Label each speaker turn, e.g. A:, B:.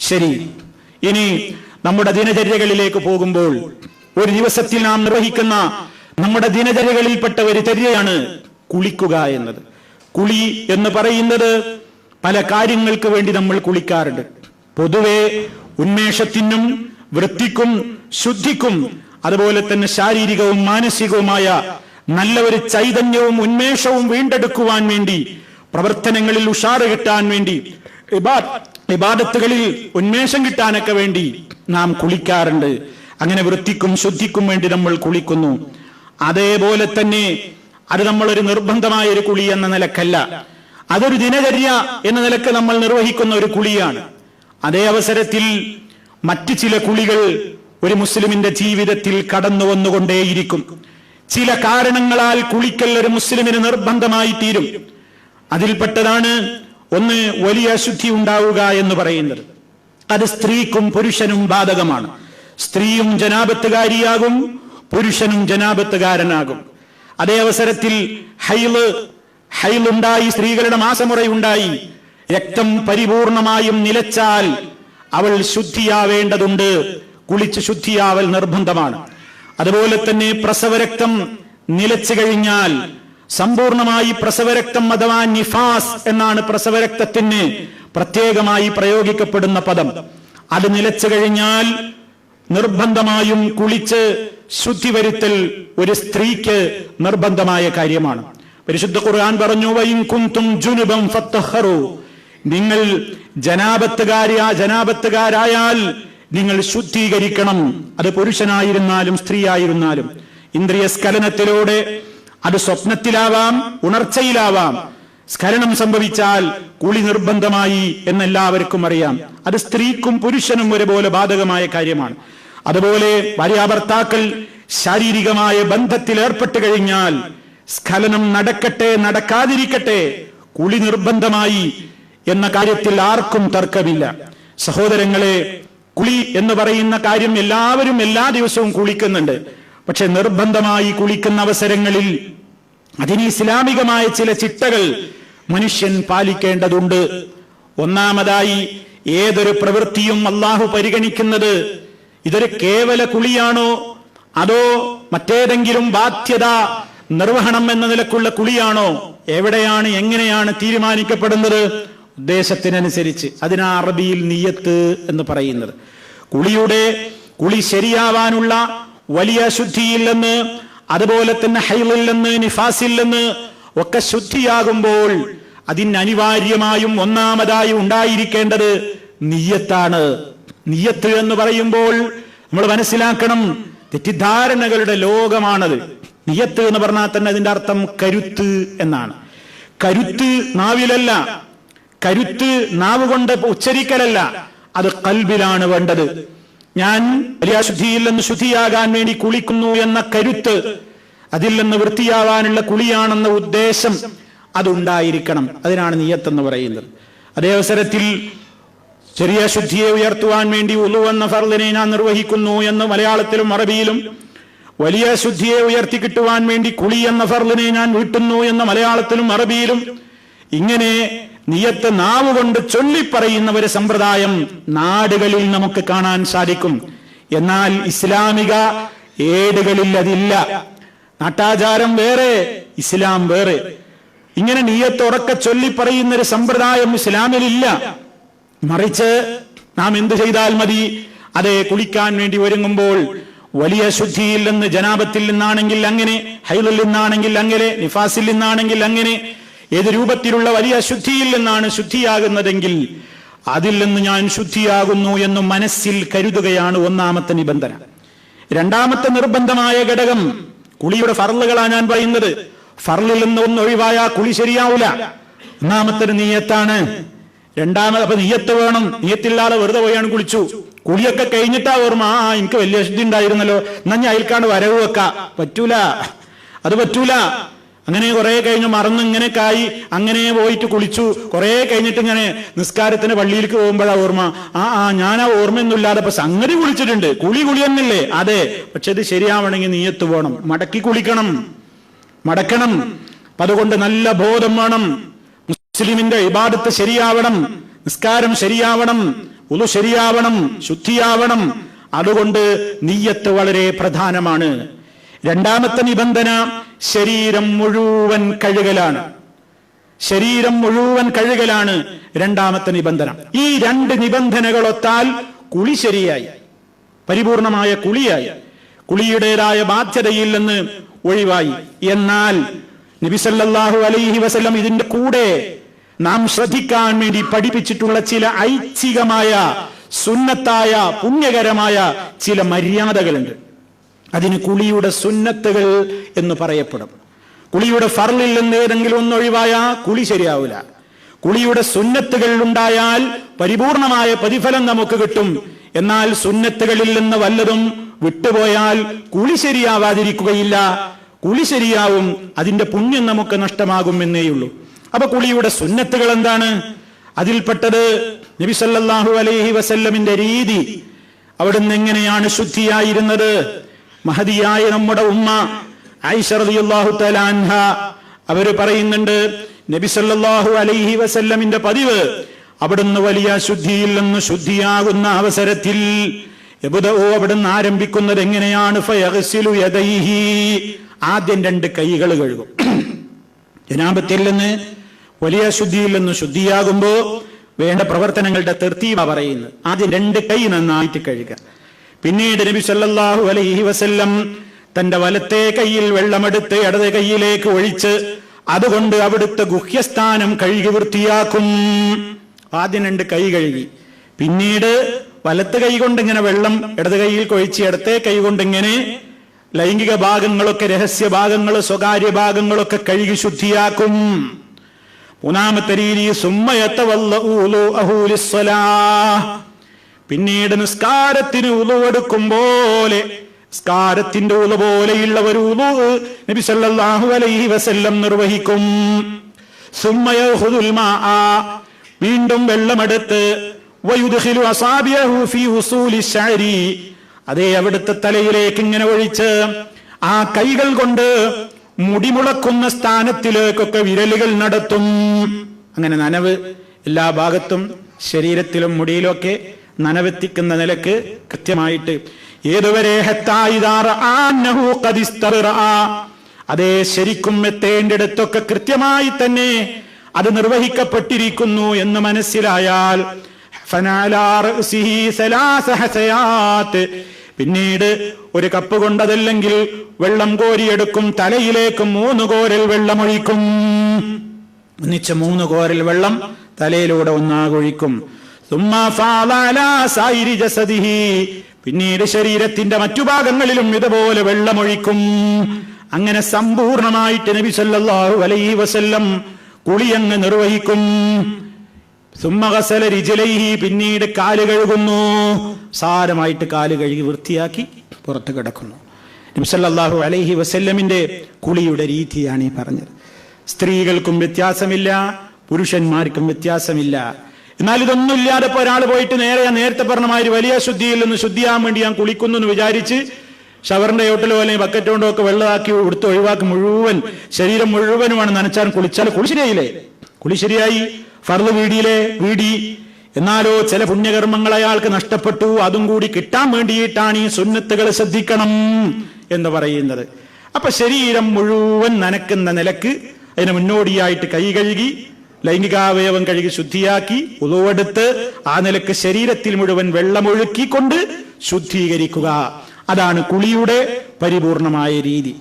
A: ശരി, ഇനി നമ്മുടെ ദിനചര്യകളിലേക്ക് പോകുമ്പോൾ ഒരു ദിവസത്തിൽ നാം നിർവഹിക്കുന്ന നമ്മുടെ ദിനചര്യകളിൽപ്പെട്ട ഒരു ചര്യയാണ് കുളിക്കുക എന്നത്. കുളി എന്ന് പറയുന്നത് പല കാര്യങ്ങൾക്ക് വേണ്ടി നമ്മൾ കുളിക്കാറുണ്ട്. പൊതുവെ ഉന്മേഷത്തിനും വൃത്തിക്കും ശുദ്ധിക്കും അതുപോലെ തന്നെ ശാരീരികവും മാനസികവുമായ നല്ല ഒരു ചൈതന്യവും ഉന്മേഷവും വീണ്ടെടുക്കുവാൻ വേണ്ടി, പ്രവർത്തനങ്ങളിൽ ഉഷാറ് കിട്ടാൻ വേണ്ടി, ഇബാദത്തുകളിൽ ഉന്മേഷം കിട്ടാനൊക്കെ വേണ്ടി നാം കുളിക്കാറുണ്ട്. അങ്ങനെ വൃത്തിക്കും ശുദ്ധിക്കും വേണ്ടി നമ്മൾ കുളിക്കുന്നു. അതേപോലെ തന്നെ അത് നമ്മളൊരു നിർബന്ധമായ ഒരു കുളി എന്ന നിലക്കല്ല, അതൊരു ദിനചര്യ എന്ന നിലക്ക് നമ്മൾ നിർവഹിക്കുന്ന ഒരു കുളിയാണ്. അതേ അവസരത്തിൽ മറ്റു ചില കുളികൾ ഒരു മുസ്ലിമിന്റെ ജീവിതത്തിൽ കടന്നു വന്നുകൊണ്ടേയിരിക്കും. ചില കാരണങ്ങളാൽ കുളിക്കൽ ഒരു മുസ്ലിമിന് നിർബന്ധമായി തീരും. അതിൽപ്പെട്ടതാണ് ഒന്ന്, വലിയ അശുദ്ധി ഉണ്ടാവുക എന്ന് പറയുന്നത്. അത് സ്ത്രീക്കും പുരുഷനും ബാധകമാണ്. സ്ത്രീയും ജനാബത്തുകാരിയാകും, പുരുഷനും ജനാബത്തുകാരനാകും. അതേ അവസരത്തിൽ ഹൈലുണ്ടായി, സ്ത്രീകളുടെ മാസമുറയുണ്ടായി, രക്തം പരിപൂർണമായും നിലച്ചാൽ അവൾ ശുദ്ധിയാവേണ്ടതുണ്ട്. കുളിച്ച് ശുദ്ധിയാവൽ നിർബന്ധമാണ്. അതുപോലെ തന്നെ പ്രസവരക്തം നിലച്ചു കഴിഞ്ഞാൽ സമ്പൂർണമായി പ്രസവരക്തം അഥവാ നിഫാസ് എന്നാണ് പ്രസവരക്തത്തിന് പ്രത്യേകമായി പ്രയോഗിക്കപ്പെടുന്ന പദം. അത് നിലച്ചു കഴിഞ്ഞാൽ നിർബന്ധമായും കുളിച്ച് ശുദ്ധി വരുത്തൽ ഒരു സ്ത്രീക്ക് നിർബന്ധമായ കാര്യമാണ്. പരിശുദ്ധ ഖുർആൻ പറഞ്ഞു, വഇൻ കുൻതും ജുനുബൻ ഫത്തഹറു, നിങ്ങൾ ജനാബത്തുകാരായാൽ നിങ്ങൾ ശുദ്ധീകരിക്കണം. അത് പുരുഷനായിരുന്നാലും സ്ത്രീ ആയിരുന്നാലും. ഇന്ദ്രിയ സ്ഖലനത്തിലൂടെ, അത് സ്വപ്നത്തിലാവാം ഉണർച്ചയിലാവാം, സ്ഖലനം സംഭവിച്ചാൽ കുളി നിർബന്ധമായി എന്നെല്ലാവർക്കും അറിയാം. അത് സ്ത്രീക്കും പുരുഷനും ഒരുപോലെ ബാധകമായ കാര്യമാണ്. അതുപോലെ ഭാര്യാഭർത്താക്കൾ ശാരീരികമായ ബന്ധത്തിൽ ഏർപ്പെട്ടു കഴിഞ്ഞാൽ സ്ഖലനം നടക്കട്ടെ നടക്കാതിരിക്കട്ടെ, കുളി നിർബന്ധമായി എന്ന കാര്യത്തിൽ ആർക്കും തർക്കമില്ല. സഹോദരങ്ങളെ, കുളി എന്ന് പറയുന്ന കാര്യം എല്ലാവരും എല്ലാ ദിവസവും കുളിക്കുന്നുണ്ട്. പക്ഷെ നിർബന്ധമായി കുളിക്കുന്ന അവസരങ്ങളിൽ അതിന് ഇസ്ലാമികമായ ചില ചിട്ടകൾ മനുഷ്യൻ പാലിക്കേണ്ടതുണ്ട്. ഒന്നാമതായി, ഏതൊരു പ്രവൃത്തിയും അള്ളാഹു പരിഗണിക്കുന്നത് ഇതൊരു കേവല കുളിയാണോ അതോ മറ്റേതെങ്കിലും ബാധ്യത നിർവഹണം എന്ന നിലക്കുള്ള കുളിയാണോ, എവിടെയാണ് എങ്ങനെയാണ് തീരുമാനിക്കപ്പെടുന്നത്? ഉദ്ദേശത്തിനനുസരിച്ച്. അതിനാ അറബിയിൽ നിയ്യത്ത് എന്ന് പറയുന്നത്. കുളി ശരിയാവാനുള്ള വലിയ ശുദ്ധിയിൽ നിന്ന്, അതുപോലെ തന്നെ ഹൈലിൽ നിന്ന്, നിഫാസിൽ നിന്ന് ഒക്കെ ശുദ്ധിയാകുമ്പോൾ അതിന് അനിവാര്യമായും ഒന്നാമതായി ഉണ്ടായിരിക്കേണ്ടത് നിയ്യത്താണ്. നിയ്യത്ത് എന്ന് പറയുമ്പോൾ നമ്മൾ മനസ്സിലാക്കണം, തെറ്റിദ്ധാരണകളുടെ ലോകമാണത്. നിയ്യത്ത് എന്ന് പറഞ്ഞാൽ തന്നെ അതിന്റെ അർത്ഥം കരുത്ത് എന്നാണ്. കരുത്ത് നാവിലല്ല, കരുത്ത് നാവ് കൊണ്ട് ഉച്ചരിക്കലല്ല, അത് ഖൽബിലാണ് വേണ്ടത്. ഞാൻ വലിയ ശുദ്ധിയിൽ നിന്ന് ശുദ്ധിയാകാൻ വേണ്ടി കുളിക്കുന്നു എന്ന കരുത്ത്, അതിൽ നിന്ന് വൃത്തിയാവാനുള്ള കുളിയാണെന്ന ഉദ്ദേശം അതുണ്ടായിരിക്കണം. അതിനാണ് നിയ്യത്ത് എന്ന് പറയുന്നത്. അതേ അവസരത്തിൽ ചെറിയ ശുദ്ധിയെ ഉയർത്തുവാൻ വേണ്ടി ഉളു എന്ന ഫർളിനെ ഞാൻ നിർവഹിക്കുന്നു എന്ന് മലയാളത്തിലും അറബിയിലും, വലിയ ശുദ്ധിയെ ഉയർത്തി കിട്ടുവാൻ വേണ്ടി കുളി എന്ന ഫർളിനെ ഞാൻ വീട്ടുന്നു എന്ന മലയാളത്തിലും അറബിയിലും, ഇങ്ങനെ നിയ്യത്ത് നാവ് കൊണ്ട് ചൊല്ലിപ്പറയുന്ന ഒരു സമ്പ്രദായം നാടുകളിൽ നമുക്ക് കാണാൻ സാധിക്കും. എന്നാൽ ഇസ്ലാമിക ഏടുകളിൽ അതില്ല. നാട്ടാചാരം വേറെ, ഇസ്ലാം വേറെ. ഇങ്ങനെ നിയ്യത്ത് ഉറക്കെ ചൊല്ലിപ്പറയുന്ന ഒരു സമ്പ്രദായം ഇസ്ലാമിലില്ല. മറിച്ച് നാം എന്ത് ചെയ്താൽ മതി? അതെ, കുളിക്കാൻ വേണ്ടി ഒരുങ്ങുമ്പോൾ വലിയ ശുദ്ധിയിൽ നിന്ന്, ജനാബത്തിൽ നിന്നാണെങ്കിൽ അങ്ങനെ, ഹൈലിൽ നിന്നാണെങ്കിൽ അങ്ങനെ, നിഫാസിൽ നിന്നാണെങ്കിൽ അങ്ങനെ, ഏത് രൂപത്തിലുള്ള വലിയ ശുദ്ധിയിൽ നിന്നാണ് ശുദ്ധിയാകുന്നതെങ്കിൽ അതിൽ നിന്ന് ഞാൻ ശുദ്ധിയാകുന്നു എന്ന് മനസ്സിൽ കരുതുകയാണ് ഒന്നാമത്തെ നിബന്ധന. രണ്ടാമത്തെ നിർബന്ധമായ ഘടകം, കുളിയുടെ ഫർളുകളാണ് ഞാൻ പറയുന്നത്. ഫർളിൽ നിന്ന് ഒന്ന് ഒഴിവായ കുളി ശരിയാവൂല. ഒന്നാമത്തെ നിയ്യത്താണ്. അപ്പൊ നിയ്യത്ത് വേണം. നിയ്യത്തില്ലാതെ വെറുതെ പോയാണ് കുളിച്ചു, കുളിയൊക്കെ കഴിഞ്ഞിട്ടാ ഓർമ്മ, എനിക്ക് വലിയ ശുദ്ധി ഉണ്ടായിരുന്നല്ലോ, എന്നാ ഞാൻ അയൽക്കാണ്ട് വരവ് വെക്കാം. പറ്റൂല, അത് പറ്റൂല. അങ്ങനെ കുറെ കഴിഞ്ഞ് മറന്ന് ഇങ്ങനെയൊക്കെയായി അങ്ങനെ പോയിട്ട് കുളിച്ചു. കുറെ കഴിഞ്ഞിട്ട് ഇങ്ങനെ നിസ്കാരത്തിന് പള്ളിയിലേക്ക് പോകുമ്പോഴാ ഓർമ്മ, ഞാൻ ആ ഓർമ്മയൊന്നുമില്ലാതെ ഇപ്പൊ സംഗതി കുളിച്ചിട്ടുണ്ട്. കുളി എന്നല്ലേ? അതെ, പക്ഷെ ഇത് ശരിയാവണമെങ്കിൽ നിയ്യത്ത് വേണം, മടക്കി കുളിക്കണം, മടക്കണം. അപ്പൊ അതുകൊണ്ട് നല്ല ബോധം വേണം. മുസ്ലിമിന്റെ ഇബാദത്ത് ശരിയാവണം, നിസ്കാരം ശരിയാവണം, ഉളു ശരിയാവണം, ശുദ്ധിയാവണം. അതുകൊണ്ട് നിയ്യത്ത് വളരെ പ്രധാനമാണ്. രണ്ടാമത്തെ നിബന്ധന ശരീരം മുഴുവൻ കഴുകലാണ്. ശരീരം മുഴുവൻ കഴുകലാണ് രണ്ടാമത്തെ നിബന്ധന. ഈ രണ്ട് നിബന്ധനകളൊത്താൽ കുളി ശരിയായി, പരിപൂർണമായ കുളിയായി, കുളിയുടേതായ ബാധ്യതയിൽ നിന്ന് ഒഴിവായി. എന്നാൽ നബി സല്ലല്ലാഹു അലൈഹി വസല്ലം ഇതിന്റെ കൂടെ നാം ശ്രദ്ധിക്കാൻ വേണ്ടി പഠിപ്പിച്ചിട്ടുള്ള ചില ഐച്ഛികമായ സുന്നത്തായ പുണ്യകരമായ ചില മര്യാദകളുണ്ട്. അതിന് കുളിയുടെ സുന്നത്തുകൾ എന്ന് പറയപ്പെടും. കുളിയുടെ ഫർളിൽ നിന്ന് ഏതെങ്കിലും ഒന്നൊഴിവായാൽ കുളി ശരിയാവില്ല. കുളിയുടെ സുന്നത്തുകൾ ഉണ്ടായാൽ പരിപൂർണമായ പ്രതിഫലം നമുക്ക് കിട്ടും. എന്നാൽ സുന്നത്തുകളിൽ നിന്ന് വല്ലതും വിട്ടുപോയാൽ കുളി ശരിയാവാതിരിക്കുകയില്ല, കുളി ശരിയാവും, അതിന്റെ പുണ്യം നമുക്ക് നഷ്ടമാകും എന്നേയുള്ളൂ. അപ്പൊ കുളിയുടെ സുന്നത്തുകൾ എന്താണ്? അതിൽപ്പെട്ടത് നബി സല്ലല്ലാഹു അലൈഹി വസല്ലമിന്റെ രീതി. അവിടുന്ന് എങ്ങനെയാണ് ശുദ്ധിയായിരുന്നത്? മഹദിയായ നമ്മുടെ ഉമ്മ ആയിഷ റളിയല്ലാഹു തആല അൻഹ അവര് പറയുന്നുണ്ട്, നബി സല്ലല്ലാഹു അലൈഹി വസല്ലമിന്റെ പതിവ് അവിടുന്ന് വലിയ ശുദ്ധിയിൽ നിന്ന് ശുദ്ധിയാകുന്ന അവസരത്തിൽ അവിടുന്ന് ആരംഭിക്കുന്നത് എങ്ങനെയാണ്? ഫയഗ്സിലു യദൈഹി, ആദ്യം രണ്ട് കൈകൾ കഴുകും. ജനാബത്തിൽ നിന്ന് വലിയ ശുദ്ധിയിൽ നിന്ന് ശുദ്ധിയാകുമ്പോ വേണ്ട പ്രവർത്തനങ്ങളുടെ തർത്തീബ പറയുന്നത്. ആദ്യം രണ്ട് കൈ നന്നായിട്ട് കഴുകുക. പിന്നീട് നബി സല്ലല്ലാഹു അലൈഹി വസല്ലം തന്റെ വലത്തെ കൈയിൽ വെള്ളമെടുത്ത് ഇടത് കൈയിലേക്ക് ഒഴിച്ച് അതുകൊണ്ട് അവിടുത്തെ ഗുഹ്യസ്ഥാനം കഴുകി വൃത്തിയാക്കും. ആദ്യം രണ്ട് കൈ കഴുകി, പിന്നീട് വലത്ത് കൈ കൊണ്ടിങ്ങനെ വെള്ളം ഇടത് കൈയിൽ കൊഴിച്ച് ഇടത്തെ കൈ കൊണ്ടിങ്ങനെ ലൈംഗിക ഭാഗങ്ങളൊക്കെ, രഹസ്യ ഭാഗങ്ങൾ, സ്വകാര്യ ഭാഗങ്ങളൊക്കെ കഴുകി ശുദ്ധിയാക്കും. മൂന്നാമത്തെ രീതി പിന്നീട് നിസ്കാരത്തിന് ഉളുവെടുക്കും പോലെ, നിസ്കാരത്തിന്റെ ഉളു പോലെയുള്ള ഒരു ഉളു നബി സല്ലല്ലാഹു അലൈഹി വസല്ലം നിർവഹിക്കും. വീണ്ടും വെള്ളമെടുത്ത് വയുദ്ഖിലു അസാബിയഹു ഫീ ഉസൂലി ശഅരി, അതേ അവിടുത്തെ തലയിലേക്ക് ഇങ്ങനെ ഒഴിച്ച് ആ കൈകൾ കൊണ്ട് മുടിമുളക്കുന്ന സ്ഥാനത്തിലേക്കൊക്കെ വിരലുകൾ നടത്തും. അങ്ങനെ നനവ് എല്ലാ ഭാഗത്തും ശരീരത്തിലും മുടിയിലൊക്കെ നനവെത്തിക്കുന്ന നിലക്ക് കൃത്യമായിട്ട് ഏതുവരെ അതേ ശരിക്കും എത്തേണ്ടിടത്തൊക്കെ കൃത്യമായി തന്നെ അത് നിർവഹിക്കപ്പെട്ടിരിക്കുന്നു എന്ന് മനസ്സിലായാൽ പിന്നീട് ഒരു കപ്പ് കൊണ്ടതല്ലെങ്കിൽ വെള്ളം കോരിയെടുക്കും. തലയിലേക്ക് 3 കോരൽ വെള്ളമൊഴിക്കും. ഒന്നിച്ച് 3 കോരൽ വെള്ളം തലയിലൂടെ ഒന്നാകൊഴിക്കും. പിന്നീട് ശരീരത്തിന്റെ മറ്റു ഭാഗങ്ങളിലും ഇതുപോലെ വെള്ളമൊഴിക്കും. അങ്ങനെ സമ്പൂർണമായിട്ട് നബി സല്ലല്ലാഹു അലൈഹി വസല്ലം കുളിയങ്ങ് നിർവഹിക്കും. സുമ്മഗസല റിജലൈഹി, പിന്നീട് കാല് കഴുകുന്നു. സാരമായിട്ട് കാല് കഴുകി വൃത്തിയാക്കി പുറത്ത് കിടക്കുന്നു. നബി സല്ലല്ലാഹു അലൈഹി വസല്ലമിന്റെ കുളിയുടെ രീതിയാണ് ഈ പറഞ്ഞത്. സ്ത്രീകൾക്കും വ്യത്യാസമില്ല, പുരുഷന്മാർക്കും വ്യത്യാസമില്ല. എന്നാൽ ഇതൊന്നും ഇല്ലാതെ ഇപ്പൊ ഒരാൾ പോയിട്ട് നേരത്തെ പറഞ്ഞ മാതിരി വലിയ ശുദ്ധിയിൽ നിന്ന് ശുദ്ധിയാൻ വേണ്ടി ഞാൻ കുളിക്കുന്നു എന്ന് വിചാരിച്ച് ഷവറിന്റെ ചോട്ടിലോ അല്ലെങ്കിൽ ബക്കറ്റ് കൊണ്ടോ ഒക്കെ വെള്ളമാക്കി എടുത്ത് ഒഴിവാക്കി മുഴുവൻ ശരീരം മുഴുവനുമാണ് നനച്ചാൽ കുളിച്ചാൽ കുളി ശരിയായില്ലേ? കുളി ശരിയായി, ഫർള് വീടി. എന്നാലോ ചില പുണ്യകർമ്മങ്ങൾ അയാൾക്ക് നഷ്ടപ്പെട്ടു. അതും കൂടി കിട്ടാൻ വേണ്ടിയിട്ടാണ് ഈ സുന്നത്തുകൾ ശ്രദ്ധിക്കണം എന്ന് പറയുന്നത്. അപ്പൊ ശരീരം മുഴുവൻ നനക്കുന്ന നിലക്ക് അതിന് മുന്നോടിയായിട്ട് കൈ കഴുകി ലൈംഗികാവയവം കഴുകി ശുദ്ധിയാക്കി ഉളുവെടുത്ത് ആ നിലക്ക് ശരീരത്തിൽ മുഴുവൻ വെള്ളമൊഴുക്കിക്കൊണ്ട് ശുദ്ധീകരിക്കുക. അതാണ് കുളിയുടെ പരിപൂർണമായ രീതി.